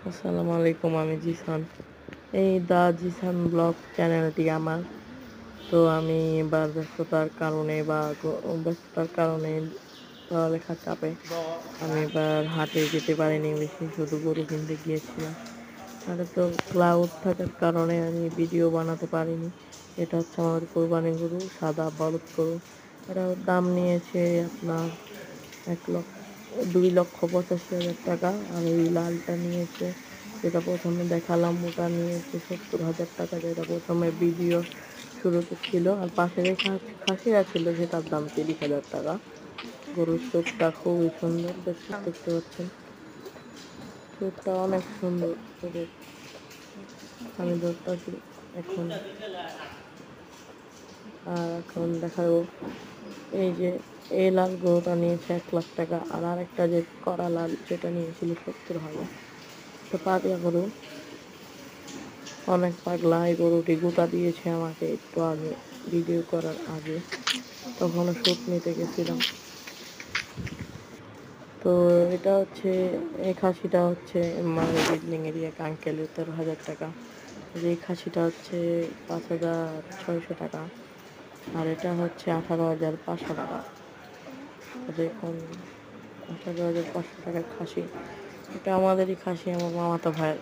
আসসালামু আলাইকুম, আমি জিসান। এই দা জিসান ব্লগ চ্যানেলটি আমার। তো আমি এবার ব্যস্ততার কারণে পড়ালেখার চাপে আমি এবার হাটে যেতে পারিনি বেশি, শুধু গরু কিনতে গিয়েছিলাম। আর তো ক্লাউড থাকার কারণে আমি ভিডিও বানাতে পারিনি। এটা হচ্ছে আমাদের কোরবানি গরু, সাদা বলদ গরু। এটার দাম নিয়েছে আপনার 2,85,000 টাকা। আর ওই লালটা নিয়েছে, যেটা প্রথমে দেখালাম, ওটা নিয়েছে 70,000 টাকা, যেটা প্রথমে ভিডিও শুরুতে ছিল। আর পাশে যে খাসিটা ছিল সেটার দাম 30,000 টাকা। গরুর চোখটা খুবই সুন্দর, দেখতে পাচ্ছেন, চোখটা অনেক সুন্দর গরুর। আমি ধরতেছি এখন। আর এখন দেখাবো, এই যে এই লাল গরুটা নিয়েছে 1,00,000 টাকা। আর আরেকটা যে কড়া লাল, সেটা নিয়েছিল 70,000। তো পাগলা গরু, অনেক পাগলা। এই গরুটি গোটা দিয়েছে আমাকে একটু আগে, ভিডিও করার আগে, তখনও শ্যুট নিতে গেছিলাম। তো এটা হচ্ছে, এই খাসিটা হচ্ছে আমাদের বিল্ডিং এর এক আঙ্কেলের, 13,000 টাকা। যে খাসিটা হচ্ছে 5,600 টাকা। আর এটা হচ্ছে 18,500 টাকা। দেখুন, 18,500 টাকার খাসি। এটা আমাদেরই খাসি, আমার মামাতো ভাইয়ের।